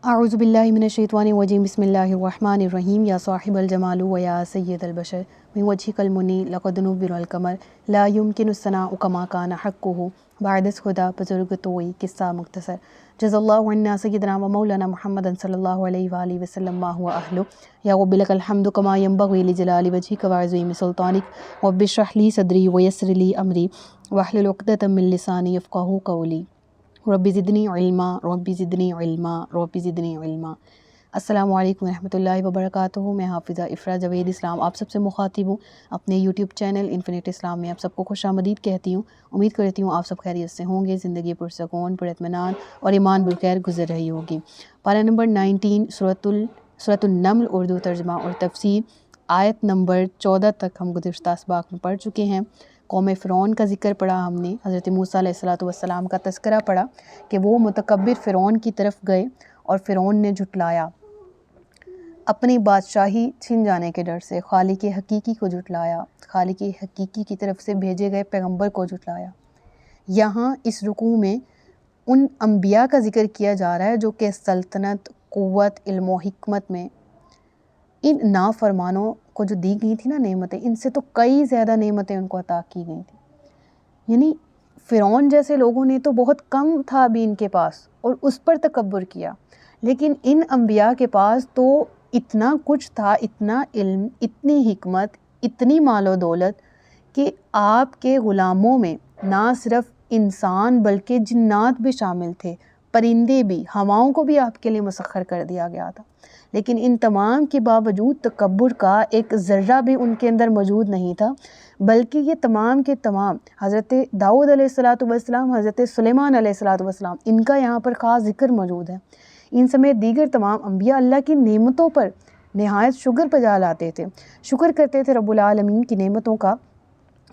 اعوذ باللہ من الشیطان الرجیم بسم اللہ الرحمن الرحیم یا صاحب الجمال و یا سید البشر من وجهک المنی لقد نور القمر لا يمكن الثناء كما كان حقه بعد خدا بزرگ توئی قصہ مختصر جزا اللہ عنا سیدنا و مولانا محمد صلی اللہ علیہ وآلہ وسلم ما هو اہلو یا رب لک الحمد كما ينبغي لجلال وجهك وعظیم سلطانک رب اشرح لي صدری ویسر لي امری واحلل عقدۃ من لسانی یفقہوا قولی رب زدنی علما رب زدنی علما رب زدنی علما۔ السلام علیکم ورحمۃ اللہ وبرکاتہ۔ میں حافظہ افرا جاوید اسلام آپ سب سے مخاطب ہوں اپنے یوٹیوب چینل انفینٹ اسلام میں۔ آپ سب کو خوش آمدید کہتی ہوں۔ امید کرتی ہوں آپ سب خیریت سے ہوں گے، زندگی پرسکون پر اطمینان اور ایمان بالخیر گزر رہی ہوگی۔ پارہ نمبر 19 سورۃ النمل اردو ترجمہ اور تفسیر، آیت نمبر 14 تک ہم گزشتہ اسباق میں پڑھ چکے ہیں۔ قوم فرعون کا ذکر پڑھا ہم نے، حضرت موسیٰ علیہ السلام کا تذکرہ پڑھا کہ وہ متکبر فرعون کی طرف گئے اور فرعون نے جھٹلایا، اپنی بادشاہی چھن جانے کے ڈر سے خالق حقیقی کو جھٹلایا، خالق حقیقی کی طرف سے بھیجے گئے پیغمبر کو جھٹلایا۔ یہاں اس رکوع میں ان انبیاء کا ذکر کیا جا رہا ہے جو کہ سلطنت، قوت، علم و حکمت میں ان نافرمانوں کو جو دی گئی تھی نا نعمتیں، ان سے تو کئی زیادہ نعمتیں ان کو عطا کی گئی تھیں۔ یعنی فرعون جیسے لوگوں نے تو بہت کم تھا ابھی ان کے پاس اور اس پر تکبر کیا، لیکن ان انبیاء کے پاس تو اتنا کچھ تھا، اتنا علم، اتنی حکمت، اتنی مال و دولت کہ آپ کے غلاموں میں نہ صرف انسان بلکہ جنات بھی شامل تھے، پرندے بھی، ہواؤں کو بھی آپ کے لیے مسخر کر دیا گیا تھا۔ لیکن ان تمام کے باوجود تکبر کا ایک ذرہ بھی ان کے اندر موجود نہیں تھا، بلکہ یہ تمام کے تمام حضرت داؤد علیہ السلام، حضرت سلیمان علیہ السلام، ان کا یہاں پر خاص ذکر موجود ہے۔ ان سمیت دیگر تمام انبیاء اللہ کی نعمتوں پر نہایت شکر بجا لاتے تھے، شکر کرتے تھے رب العالمین کی نعمتوں کا۔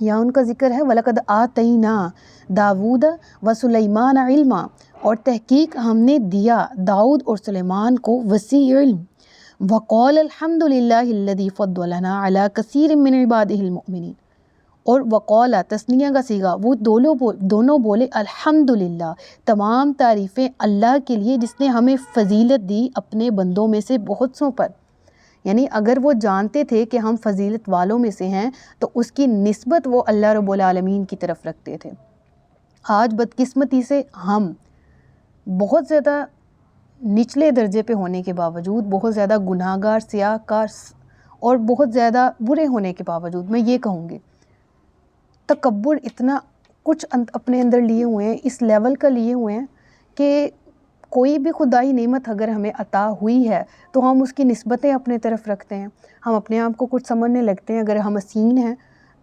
یہاں ان کا ذکر ہے وَلَقَدْ آتَيْنَا داود وسلیمان علما، اور تحقیق ہم نے دیا داؤد اور سلیمان کو وسیع علم۔ وَقَالَ الْحَمْدُ لِلَّهِ الَّذِي فَضَّلَنَا عَلَىٰ كَثِيرٍ مِّنْ عِبَادِهِ الْمُؤْمِنِينَ، اور وقال تثنیہ کا صیغہ، وہ دونوں بولے الحمدللہ، تمام تعریفیں اللہ کے لیے جس نے ہمیں فضیلت دی اپنے بندوں میں سے بہت سوں پر۔ یعنی اگر وہ جانتے تھے کہ ہم فضیلت والوں میں سے ہیں تو اس کی نسبت وہ اللہ رب العالمین کی طرف رکھتے تھے۔ آج بدقسمتی سے ہم بہت زیادہ نچلے درجے پہ ہونے کے باوجود، بہت زیادہ گناہ گار، سیاہ کار اور بہت زیادہ برے ہونے کے باوجود، میں یہ کہوں گی تکبر اتنا کچھ اپنے اندر لیے ہوئے ہیں، اس لیول کا لیے ہوئے ہیں کہ کوئی بھی خدائی نعمت اگر ہمیں عطا ہوئی ہے تو ہم اس کی نسبتیں اپنے طرف رکھتے ہیں، ہم اپنے آپ کو کچھ سمجھنے لگتے ہیں۔ اگر ہم حسین ہیں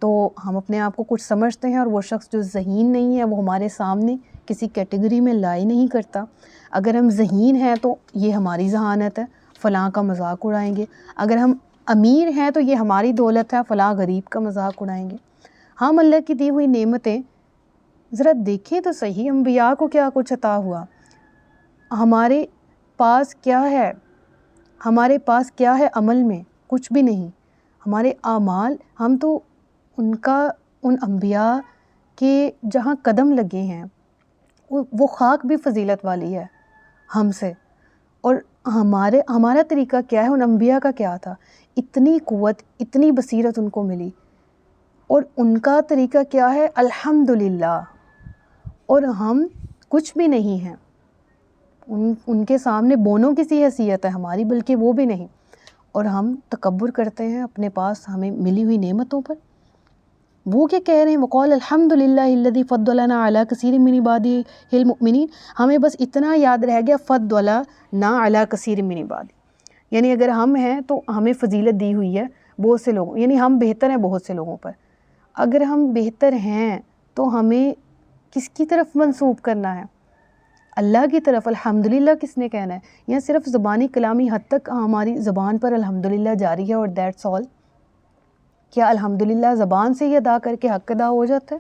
تو ہم اپنے آپ کو کچھ سمجھتے ہیں، اور وہ شخص جو ذہین نہیں ہے وہ ہمارے سامنے کسی کیٹیگری میں لائی نہیں کرتا۔ اگر ہم ذہین ہیں تو یہ ہماری ذہانت ہے، فلاں کا مذاق اڑائیں گے۔ اگر ہم امیر ہیں تو یہ ہماری دولت ہے، فلاں غریب کا مذاق اڑائیں گے۔ ہم اللہ کی دی ہوئی نعمتیں ذرا دیکھیں تو صحیح، انبیاء کو کیا کچھ عطا ہوا، ہمارے پاس کیا ہے، ہمارے پاس کیا ہے عمل میں؟ کچھ بھی نہیں۔ ہمارے اعمال، ہم تو ان انبیاء کے جہاں قدم لگے ہیں وہ خاک بھی فضیلت والی ہے ہم سے، اور ہمارا طریقہ کیا ہے، ان انبیاء کا کیا تھا؟ اتنی قوت، اتنی بصیرت ان کو ملی، اور ان کا طریقہ کیا ہے؟ الحمدللہ۔ اور ہم کچھ بھی نہیں ہیں، ان کے سامنے بونوں کی سی حیثیت ہے ہماری، بلکہ وہ بھی نہیں، اور ہم تکبر کرتے ہیں اپنے پاس ہمیں ملی ہوئی نعمتوں پر۔ وہ کیا کہہ رہے ہیں؟ وَقَالَ الْحَمْدُ لِلَّهِ الَّذِي فَضَّلَنَا عَلَىٰ كَثِيرٍ مِّنْ عِبَادِهِ الْمُؤْمِنِينَ۔ ہمیں بس اتنا یاد رہ گیا فَضَّلَنَا عَلَىٰ كَثِيرٍ مِّنْ عِبَادِهِ، یعنی اگر ہم ہیں تو ہمیں فضیلت دی ہوئی ہے بہت سے لوگوں، یعنی ہم بہتر ہیں بہت سے لوگوں پر۔ اگر ہم بہتر ہیں تو ہمیں کس کی طرف منسوب کرنا ہے؟ اللہ کی طرف۔ الحمدللہ کس نے کہنا ہے؟ یا صرف زبانی کلامی حد تک ہماری زبان پر الحمدللہ جاری ہے اور دیٹس آل؟ کیا الحمدللہ زبان سے ہی ادا کر کے حق ادا ہو جاتا ہے؟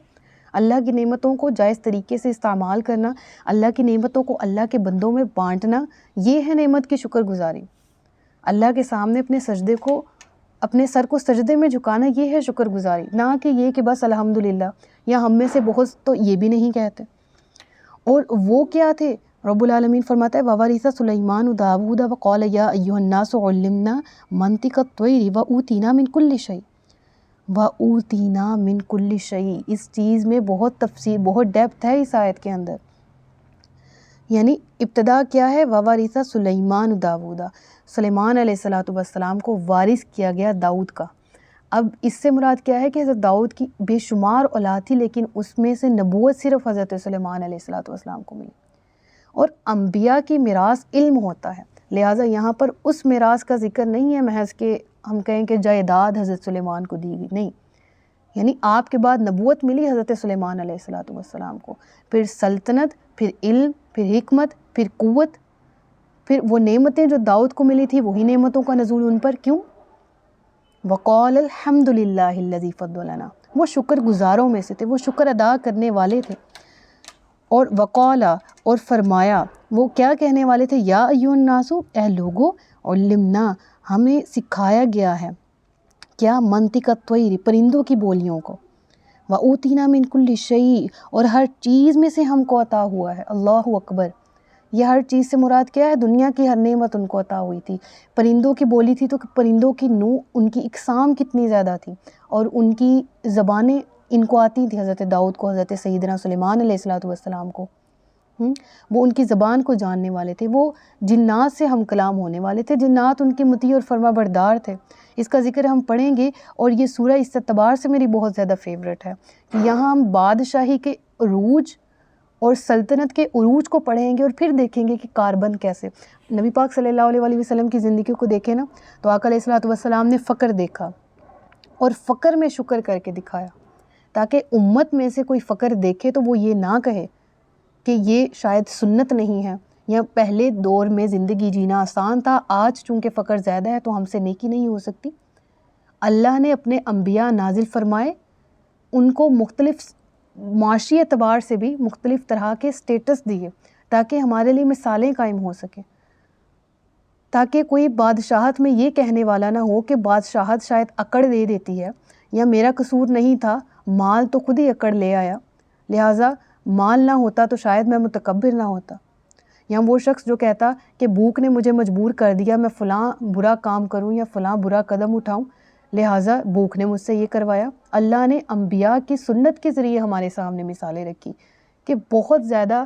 اللہ کی نعمتوں کو جائز طریقے سے استعمال کرنا، اللہ کی نعمتوں کو اللہ کے بندوں میں بانٹنا، یہ ہے نعمت کی شکر گزاری۔ اللہ کے سامنے اپنے سر کو سجدے میں جھکانا، یہ ہے شکر گزاری، نہ کہ یہ کہ بس الحمدللہ۔ یا ہم میں سے بہت تو یہ بھی نہیں کہتے۔ اور وہ کیا تھے؟ رب العالمین فرماتا ہے وَوَرِثَ سُلَيْمَانُ دَاوُودَ وَقَالَ يَا أَيُّهَا النَّاسُ عُلِّمْنَا مَنطِقَ الطَّيْرِ وَأُوتِينَا مِن كُلِّ شَيْءٍ وَأُوتِينَا مِن كُلِّ شَيْءٍ۔ اس چیز میں بہت تفصیل، بہت ڈیپتھ ہے اس آیت کے اندر۔ یعنی ابتدا کیا ہے؟ وَوَرِثَ سُلَيْمَانُ دَاوُودَ، سلیمان علیہ السلام کو وارث کیا گیا داؤد کا۔ اب اس سے مراد کیا ہے کہ حضرت داؤد کی بے شمار اولاد تھی، لیکن اس میں سے نبوت صرف حضرت سلیمان علیہ السلام کو ملی۔ اور انبیاء کی میراث علم ہوتا ہے، لہٰذا یہاں پر اس میراث کا ذکر نہیں ہے محض کہ ہم کہیں کہ جائیداد حضرت سلیمان کو دی گئی، نہیں، یعنی آپ کے بعد نبوت ملی حضرت سلیمان علیہ السلام کو، پھر سلطنت، پھر علم، پھر حکمت، پھر قوت، پھر وہ نعمتیں جو داؤد کو ملی تھی وہی نعمتوں کا نزول ان پر۔ کیوں؟ وقال الحمد للہ الذی فضلنا، وہ شکر گزاروں میں سے تھے، وہ شکر ادا کرنے والے تھے۔ اور وقال، اور فرمایا، وہ کیا کہنے والے تھے؟ یا ایھا الناس، اے لوگو، علمنا، ہمیں سکھایا گیا ہے کیا؟ منطق الطیر، پرندوں کی بولیوں کو، وَأُوتِینَا مِن كُلِّ شَيْءٍ، اور ہر چیز میں سے ہم کو عطا ہوا ہے۔ اللہ اکبر! یہ ہر چیز سے مراد کیا ہے؟ دنیا کی ہر نعمت ان کو عطا ہوئی تھی۔ پرندوں کی بولی تھی تو پرندوں کی نوع، ان کی اقسام کتنی زیادہ تھی، اور ان کی زبانیں ان کو آتی تھی، حضرت داؤد کو، حضرت سیدنا سلیمان علیہ السلام کو، وہ ان کی زبان کو جاننے والے تھے، وہ جنات سے ہم کلام ہونے والے تھے، جنات ان کی مطیع اور فرما بردار تھے۔ اس کا ذکر ہم پڑھیں گے، اور یہ سورہ اس اعتبار سے میری بہت زیادہ فیوریٹ ہے کہ یہاں ہم بادشاہی کے عروج اور سلطنت کے عروج کو پڑھیں گے، اور پھر دیکھیں گے کہ کاربن کیسے نبی پاک صلی اللہ علیہ وسلم کی زندگی کو دیکھیں نا، تو آقا علیہ السلام نے فقر دیکھا اور فقر میں شکر کر کے دکھایا، تاکہ امت میں سے کوئی فقر دیکھے تو وہ یہ نہ کہے کہ یہ شاید سنت نہیں ہے، یا پہلے دور میں زندگی جینا آسان تھا، آج چونکہ فقر زیادہ ہے تو ہم سے نیکی نہیں ہو سکتی۔ اللہ نے اپنے انبیاء نازل فرمائے، ان کو مختلف معاشی اعتبار سے بھی مختلف طرح کے سٹیٹس دیے، تاکہ ہمارے لیے مثالیں قائم ہو سکیں، تاکہ کوئی بادشاہت میں یہ کہنے والا نہ ہو کہ بادشاہت شاید اکڑ دے دیتی ہے، یا میرا قصور نہیں تھا، مال تو خود ہی اکڑ لے آیا، لہٰذا مال نہ ہوتا تو شاید میں متکبر نہ ہوتا۔ یا وہ شخص جو کہتا کہ بھوک نے مجھے مجبور کر دیا، میں فلاں برا کام کروں یا فلاں برا قدم اٹھاؤں، لہٰذا بھوک نے مجھ سے یہ کروایا۔ اللہ نے انبیاء کی سنت کے ذریعے ہمارے سامنے مثالیں رکھی کہ بہت زیادہ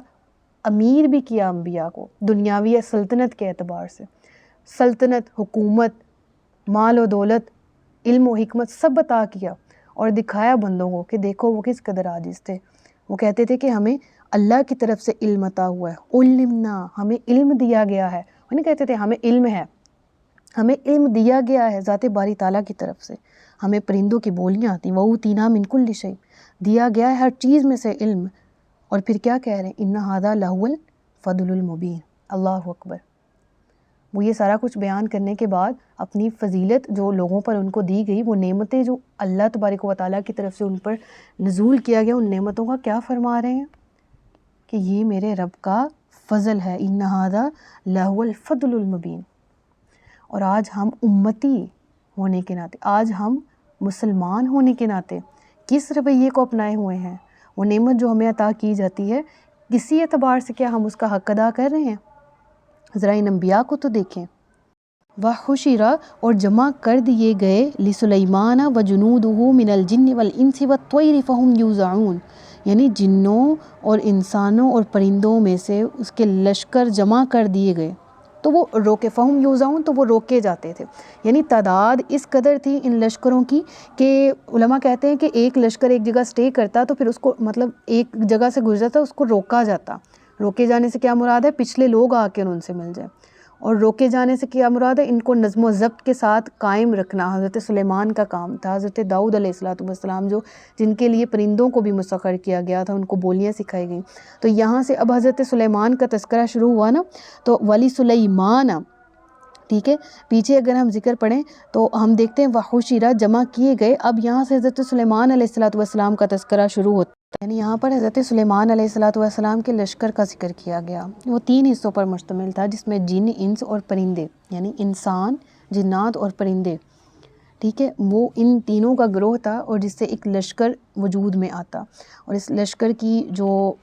امیر بھی کیا انبیاء کو دنیاوی سلطنت کے اعتبار سے، سلطنت، حکومت، مال و دولت، علم و حکمت سب عطا کیا، اور دکھایا بندوں کو کہ دیکھو وہ کس قدر عاجز تھے۔ وہ کہتے تھے کہ ہمیں اللہ کی طرف سے علم عطا ہوا ہے، علمنا، ہمیں علم دیا گیا ہے، وہ نہیں کہتے تھے ہمیں علم ہے، ہمیں علم دیا گیا ہے ذات باری تعالیٰ کی طرف سے، ہمیں پرندوں کی بولیاں آتی ہیں، وَأُوتِینَا مِن كُلِّ شَيْءٍ، دیا گیا ہے ہر چیز میں سے علم۔ اور پھر کیا کہہ رہے ہیں؟ إِنَّ هَذَا لَهُوَ الْفَضْلُ الْمُبِينُ، اللہ اکبر۔ وہ یہ سارا کچھ بیان کرنے کے بعد اپنی فضیلت جو لوگوں پر ان کو دی گئی، وہ نعمتیں جو اللہ تبارک و تعالیٰ کی طرف سے ان پر نزول کیا گیا، ان نعمتوں کا کیا فرما رہے ہیں کہ یہ میرے رب کا فضل ہے، إِنَّ هَذَا لَهُوَ الْفَضْلُ الْمُبِينُ۔ اور آج ہم امتی ہونے کے ناطے، آج ہم مسلمان ہونے کے ناطے کس رویے کو اپنائے ہوئے ہیں؟ وہ نعمت جو ہمیں عطا کی جاتی ہے، کسی اعتبار سے کیا ہم اس کا حق ادا کر رہے ہیں؟ ذرا ان انبیاء کو تو دیکھیں۔ وَحُشِرَ، اور جمع کر دیے گئے، لِسُلَیْمَانَ وَجُنُودُهُ مِنَ الْجِنِّ وَالْإِنسِ وَالطَّیْرِ فَهُمْ یُوزَعُونَ، یعنی جنوں اور انسانوں اور پرندوں میں سے اس کے لشکر جمع کر دیے گئے تو وہ روکے، فہم یوزعون، تو وہ روکے جاتے تھے، یعنی تعداد اس قدر تھی ان لشکروں کی کہ علماء کہتے ہیں کہ ایک لشکر ایک جگہ سٹے کرتا تو پھر اس کو مطلب ایک جگہ سے گزرتا اس کو روکا جاتا۔ روکے جانے سے کیا مراد ہے؟ پچھلے لوگ آ کے ان سے مل جائیں، اور روکے جانے سے کیا مراد ہے؟ ان کو نظم و ضبط کے ساتھ قائم رکھنا حضرت سلیمان کا کام تھا۔ حضرت داؤد علیہ السلام جو جن کے لیے پرندوں کو بھی مسخر کیا گیا تھا، ان کو بولیاں سکھائی گئیں، تو یہاں سے اب حضرت سلیمان کا تذکرہ شروع ہوا نا، تو ولی سلیمان، ٹھیک ہے، پیچھے اگر ہم ذکر پڑھیں تو ہم دیکھتے ہیں وحشرہ جمع کیے گئے، اب یہاں سے حضرت سلیمان علیہ السلام کا تذکرہ شروع ہوتا ہے، یعنی یہاں پر حضرت سلیمان علیہ السلام کے لشکر کا ذکر کیا گیا۔ وہ 3 حصوں پر مشتمل تھا، جس میں جن، انس اور پرندے، یعنی انسان، جنات اور پرندے، ٹھیک ہے، وہ ان تینوں کا گروہ تھا، اور جس سے ایک لشکر وجود میں آتا، اور اس لشکر کی جو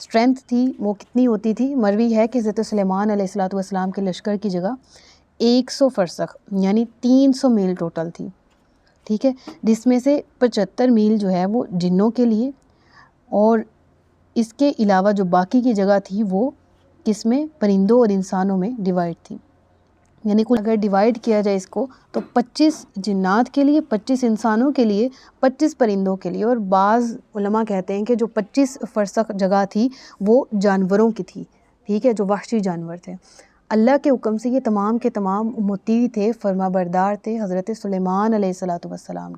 اسٹرینتھ تھی وہ کتنی ہوتی تھی؟ مروی ہے کہ حضرت سلیمان علیہ السلام کے لشکر کی جگہ 100 فرسخ یعنی 300 میل ٹوٹل تھی، ٹھیک ہے، جس میں سے 75 میل جو ہے وہ جنوں کے لیے، اور اس کے علاوہ جو باقی کی جگہ تھی وہ کس میں؟ پرندوں اور انسانوں میں ڈیوائڈ تھی. یعنی کل اگر ڈیوائڈ کیا جائے اس کو تو 25 جنات کے لیے، 25 انسانوں کے لیے، 25 پرندوں کے لیے، اور بعض علماء کہتے ہیں کہ جو 25 فرسخ جگہ تھی وہ جانوروں کی تھی، ٹھیک ہے، جو وحشی جانور تھے. اللہ کے حکم سے یہ تمام کے تمام مطیع تھے، فرما بردار تھے حضرت سلیمان علیہ السلام.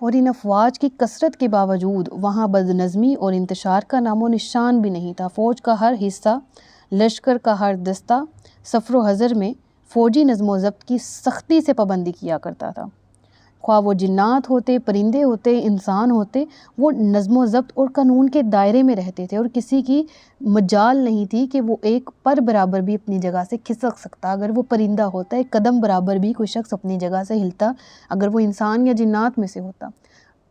اور ان افواج کی کثرت کے باوجود وہاں بد نظمی اور انتشار کا نام و نشان بھی نہیں تھا. فوج کا ہر حصہ، لشکر کا ہر دستہ سفر و حضر میں فوجی نظم و ضبط کی سختی سے پابندی کیا کرتا تھا. خواہ وہ جنات ہوتے، پرندے ہوتے، انسان ہوتے، وہ نظم و ضبط اور قانون کے دائرے میں رہتے تھے، اور کسی کی مجال نہیں تھی کہ وہ ایک پر برابر بھی اپنی جگہ سے کھسک سکتا. اگر وہ پرندہ ہوتا، ایک قدم برابر بھی کوئی شخص اپنی جگہ سے ہلتا، اگر وہ انسان یا جنات میں سے ہوتا.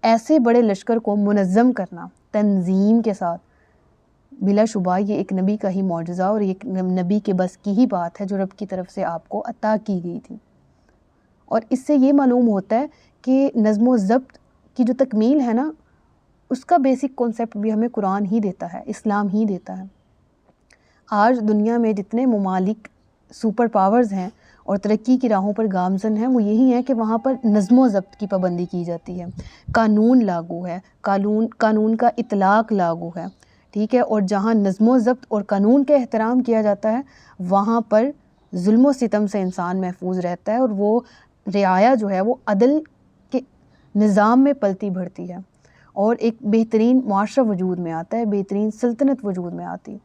ایسے بڑے لشکر کو منظم کرنا تنظیم کے ساتھ، بلا شبہ یہ ایک نبی کا ہی معجزہ اور ایک نبی کے بس کی ہی بات ہے جو رب کی طرف سے آپ کو عطا کی گئی تھی. اور اس سے یہ معلوم ہوتا ہے کہ نظم و ضبط کی جو تکمیل ہے نا، اس کا بیسک کانسیپٹ بھی ہمیں قرآن ہی دیتا ہے، اسلام ہی دیتا ہے. آج دنیا میں جتنے ممالک سپر پاورز ہیں اور ترقی کی راہوں پر گامزن ہیں، وہ یہی ہیں کہ وہاں پر نظم و ضبط کی پابندی کی جاتی ہے، قانون لاگو ہے، قانون کا اطلاق لاگو ہے، ٹھیک ہے. اور جہاں نظم و ضبط اور قانون کا احترام کیا جاتا ہے وہاں پر ظلم و ستم سے انسان محفوظ رہتا ہے، اور وہ رعایا جو ہے وہ عدل کے نظام میں پلتی بڑھتی ہے، اور ایک بہترین معاشرہ وجود میں آتا ہے، بہترین سلطنت وجود میں آتی ہے.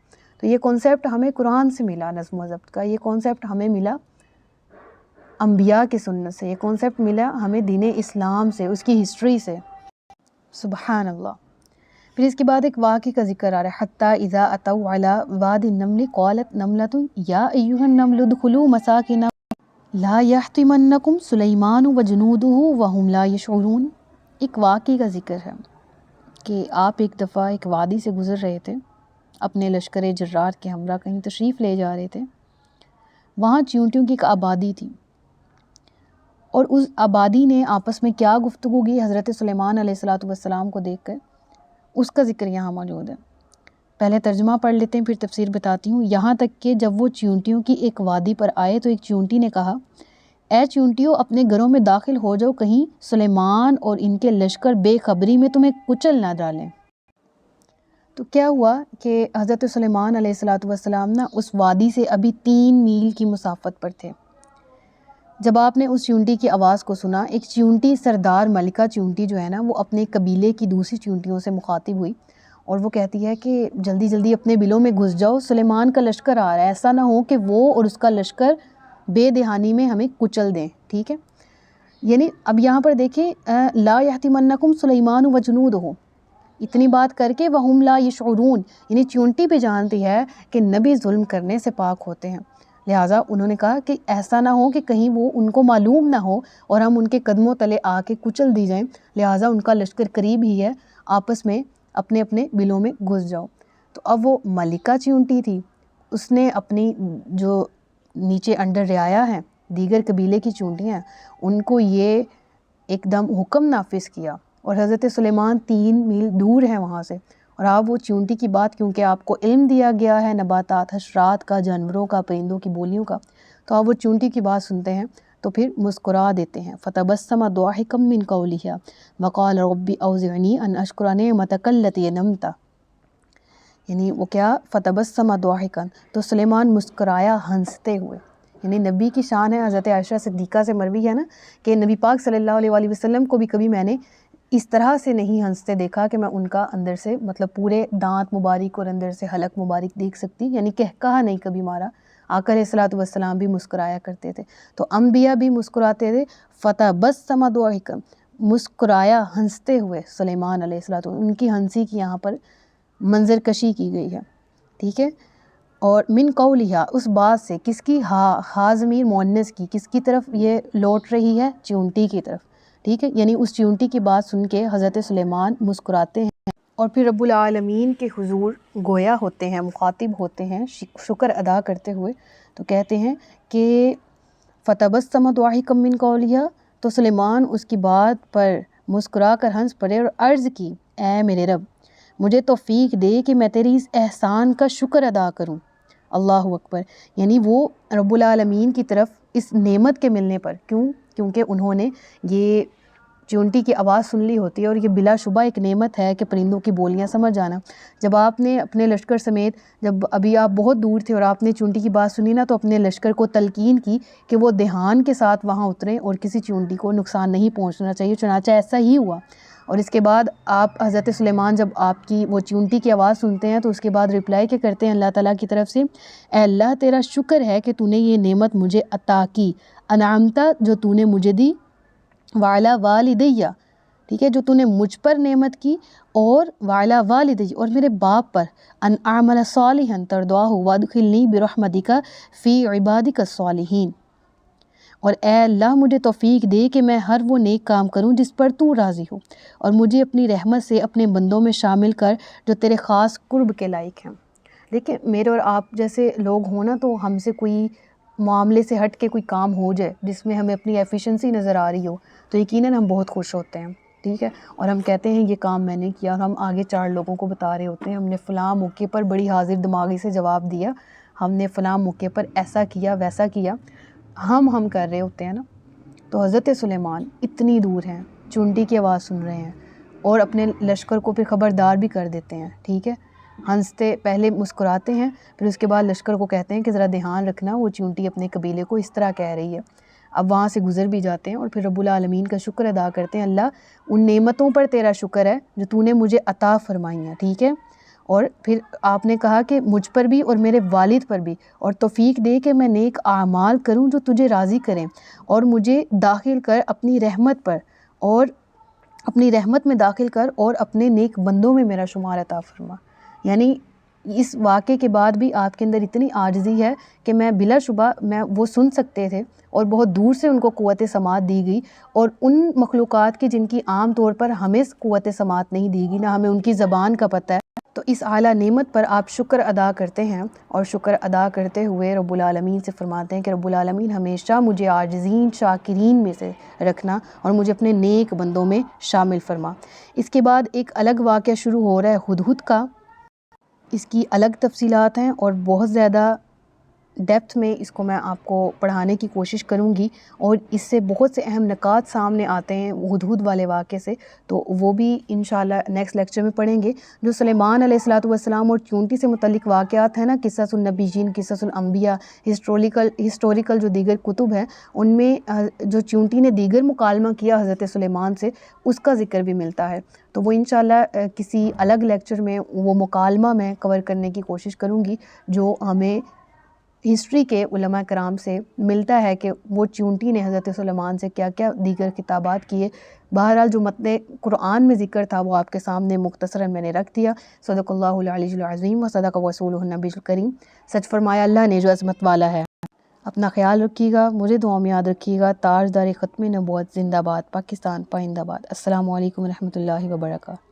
تو یہ کانسیپٹ ہمیں قرآن سے ملا، نظم و ضبط کا. یہ کانسیپٹ ہمیں ملا انبیاء کی سنت سے، یہ کانسیپٹ ملا ہمیں دین اسلام سے، اس کی ہسٹری سے. سبحان اللہ. پھر اس کے بعد ایک واقعے کا ذکر آ رہا ہے، حتیٰ اذا اتوا علی وادی النمل قالت نملۃ یا ایھا النمل ادخلوا مساکنکم لا یحطمنکم سلیمان وجنودہ وہم لا یشعرون. ایک واقعے کا ذکر ہے کہ آپ ایک دفعہ ایک وادی سے گزر رہے تھے، اپنے لشکر جرار کے ہمراہ کہیں تشریف لے جا رہے تھے. وہاں چیونٹیوں کی ایک آبادی تھی، اور اس آبادی نے آپس میں کیا گفتگو کی حضرت سلیمان علیہ السلام کو دیکھ کر، اس کا ذکر یہاں موجود ہے. پہلے ترجمہ پڑھ لیتے ہیں پھر تفسیر بتاتی ہوں. یہاں تک کہ جب وہ چیونٹیوں کی ایک وادی پر آئے تو ایک چیونٹی نے کہا، اے چیونٹیوں اپنے گھروں میں داخل ہو جاؤ، کہیں سلیمان اور ان کے لشکر بے خبری میں تمہیں کچل نہ ڈالیں. تو کیا ہوا کہ حضرت سلیمان علیہ السلام نا اس وادی سے ابھی 3 میل کی مسافت پر تھے. جب آپ نے اس چیونٹی کی آواز کو سنا، ایک چیونٹی سردار ملکہ چیونٹی جو ہے نا، وہ اپنے قبیلے کی دوسری چیونٹیوں سے مخاطب ہوئی اور وہ کہتی ہے کہ جلدی جلدی اپنے بلوں میں گھس جاؤ، سلیمان کا لشکر آ رہا ہے، ایسا نہ ہو کہ وہ اور اس کا لشکر بے دہانی میں ہمیں کچل دیں. ٹھیک ہے، یعنی اب یہاں پر دیکھیں لا یحطمنکم سلیمان وجنودہ، اتنی بات کر کے وہم لا یشعرون، یعنی چیونٹی پہ جانتی ہے کہ نبی ظلم کرنے سے پاک ہوتے ہیں. لہٰذا انہوں نے کہا کہ ایسا نہ ہو کہ کہیں وہ ان کو معلوم نہ ہو اور ہم ان کے قدموں تلے آ کے کچل دی جائیں، لہٰذا ان کا لشکر قریب ہی ہے، آپس میں اپنے اپنے بلوں میں گھس جاؤ. تو اب وہ ملکہ چیونٹی تھی، اس نے اپنی جو نیچے انڈر رعایا ہیں، دیگر قبیلے کی چیونٹیاں ہیں، ان کو یہ ایک دم حکم نافذ کیا. اور حضرت سلیمان 3 میل دور ہیں وہاں سے، اور آپ وہ چیونٹی کی بات، کیونکہ آپ کو علم دیا گیا ہے نباتات، حشرات کا، جانوروں کا، پرندوں کی بولیوں کا، تو آپ وہ چیونٹی کی بات سنتے ہیں تو پھر مسکرا دیتے ہیں. فتبسم ضاحکا من قولها وقال رب اوزعنی ان اشکر نعمتک التی انعمت. یعنی وہ کیا، فتبسم ضاحکا، تو سلیمان مسکرایا ہنستے ہوئے. یعنی نبی کی شان ہے، حضرت عائشہ صدیقہ سے مروی ہے نا کہ نبی پاک صلی اللہ علیہ وسلم کو بھی کبھی میں نے اس طرح سے نہیں ہنستے دیکھا کہ میں ان کا اندر سے مطلب پورے دانت مبارک اور اندر سے حلق مبارک دیکھ سکتی، یعنی کہا نہیں کبھی مارا. آقا علیہ الصلوۃ والسلام بھی مسکرایا کرتے تھے، تو انبیاء بھی مسکراتے تھے. فتبسم ضاحکا، مسکرایا ہنستے ہوئے سلیمان علیہ الصلوۃ والسلام، ان کی ہنسی کی یہاں پر منظر کشی کی گئی ہے. ٹھیک ہے، اور من قولہا، اس بات سے، کس کی، ہا ضمیر مؤنث کی، کس کی طرف یہ لوٹ رہی ہے، چیونٹی کی طرف. ٹھیک ہے، یعنی اس چیونٹی کی بات سن کے حضرت سلیمان مسکراتے ہیں اور پھر رب العالمین کے حضور گویا ہوتے ہیں، مخاطب ہوتے ہیں شکر ادا کرتے ہوئے، تو کہتے ہیں کہ فتبسم ضاحکا من قولها، تو سلیمان اس کی بات پر مسکرا کر ہنس پڑے اور عرض کی، اے میرے رب مجھے توفیق دے کہ میں تیری اس احسان کا شکر ادا کروں۔ اللہ اکبر، یعنی وہ رب العالمین کی طرف اس نعمت کے ملنے پر، کیونکہ انہوں نے یہ چونٹی کی آواز سن لی ہوتی ہے، اور یہ بلا شبہ ایک نعمت ہے کہ پرندوں کی بولیاں سمجھ جانا۔ جب آپ نے اپنے لشکر سمیت، جب ابھی آپ بہت دور تھے اور آپ نے چونٹی کی بات سنی نا، تو اپنے لشکر کو تلقین کی کہ وہ دھیان کے ساتھ وہاں اتریں اور کسی چونٹی کو نقصان نہیں پہنچنا چاہیے، چنانچہ ایسا ہی ہوا۔ اور اس کے بعد آپ حضرت سلیمان جب آپ کی وہ چونٹی کی آواز سنتے ہیں تو اس کے بعد رپلائی کیا کرتے ہیں اللہ تعالیٰ کی طرف سے، اے اللہ تیرا شکر ہے کہ تو نے یہ نعمت مجھے عطا کی، انعامتا جو تو نے مجھے دی، وعلی والدیہ، ٹھیک ہے، جو تو نے مجھ پر نعمت کی، اور وعلی والدیہ، اور میرے باپ پر، ان اعمل صالحا ترضاہ وادخلنی برحمتک فی عبادک الصالحین، اور اے اللہ مجھے توفیق دے کہ میں ہر وہ نیک کام کروں جس پر تو راضی ہو، اور مجھے اپنی رحمت سے اپنے بندوں میں شامل کر جو تیرے خاص قرب کے لائق ہیں۔ دیکھیں میرے اور آپ جیسے لوگ ہوں نا، تو ہم سے کوئی معاملے سے ہٹ کے کوئی کام ہو جائے جس میں ہمیں اپنی ایفیشنسی نظر آ رہی ہو، تو یقیناً ہم بہت خوش ہوتے ہیں، ٹھیک ہے، اور ہم کہتے ہیں یہ کام میں نے کیا، اور ہم آگے 4 لوگوں کو بتا رہے ہوتے ہیں ہم نے فلاں موقع پر بڑی حاضر دماغی سے جواب دیا، ہم نے فلاں موقع پر ایسا کیا ویسا کیا، ہم کر رہے ہوتے ہیں نا۔ تو حضرت سلیمان اتنی دور ہیں، چونٹی کی آواز سن رہے ہیں، اور اپنے لشکر کو پھر خبردار بھی کر دیتے ہیں، ٹھیک ہے، ہنستے پہلے مسکراتے ہیں، پھر اس کے بعد لشکر کو کہتے ہیں کہ ذرا دھیان رکھنا، وہ چونٹی اپنے قبیلے کو اس طرح کہہ رہی ہے۔ اب وہاں سے گزر بھی جاتے ہیں، اور پھر رب العالمین کا شکر ادا کرتے ہیں، اللہ ان نعمتوں پر تیرا شکر ہے جو تو نے مجھے عطا فرمائی ہیں، ٹھیک ہے، اور پھر آپ نے کہا کہ مجھ پر بھی اور میرے والد پر بھی، اور توفیق دے کہ میں نیک اعمال کروں جو تجھے راضی کریں، اور مجھے داخل کر اپنی رحمت پر، اور اپنی رحمت میں داخل کر، اور اپنے نیک بندوں میں میرا شمار عطا فرما۔ یعنی اس واقعے کے بعد بھی آپ کے اندر اتنی عاجزی ہے کہ میں بلا شبہ میں وہ سن سکتے تھے، اور بہت دور سے ان کو قوت سماعت دی گئی، اور ان مخلوقات کی جن کی عام طور پر ہمیں قوت سماعت نہیں دی گئی، نہ ہمیں ان کی زبان کا پتہ ہے، تو اس اعلیٰ نعمت پر آپ شکر ادا کرتے ہیں، اور شکر ادا کرتے ہوئے رب العالمین سے فرماتے ہیں کہ رب العالمین ہمیشہ مجھے عاجزین شاکرین میں سے رکھنا، اور مجھے اپنے نیک بندوں میں شامل فرما۔ اس کے بعد ایک الگ واقعہ شروع ہو رہا ہے ہدہد کا، اس کی الگ تفصیلات ہیں، اور بہت زیادہ ڈیپتھ میں اس کو میں آپ کو پڑھانے کی کوشش کروں گی، اور اس سے بہت سے اہم نکات سامنے آتے ہیں ہدہد والے واقعے سے، تو وہ بھی انشاءاللہ نیکسٹ لیکچر میں پڑھیں گے۔ جو سلیمان علیہ السلام اور چونٹی سے متعلق واقعات ہیں نا، قصص النبیین، قصص الانبیاء، ہسٹوریکل جو دیگر کتب ہیں، ان میں جو چونٹی نے دیگر مکالمہ کیا حضرت سلیمان سے، اس کا ذکر بھی ملتا ہے، تو وہ انشاءاللہ کسی الگ لیکچر میں وہ مکالمہ میں کور کرنے کی کوشش کروں گی، جو ہمیں ہسٹری کے علماء کرام سے ملتا ہے کہ وہ چونٹی نے حضرت سلیمان سے کیا کیا دیگر خطابات کیے۔ بہرحال جو متن قرآن میں ذکر تھا وہ آپ کے سامنے مختصراً میں نے رکھ دیا۔ صدق اللہ العلی العظیم و صدق رسولہ النبی الکریم۔ سچ فرمایا اللہ نے جو عظمت والا ہے۔ اپنا خیال رکھیے گا، مجھے دعا میں یاد رکھیے گا۔ تاجدار ختم نبوت زندہ باد، پاکستان پائندہ باد۔ السلام علیکم ورحمۃ اللہ وبرکاتہ۔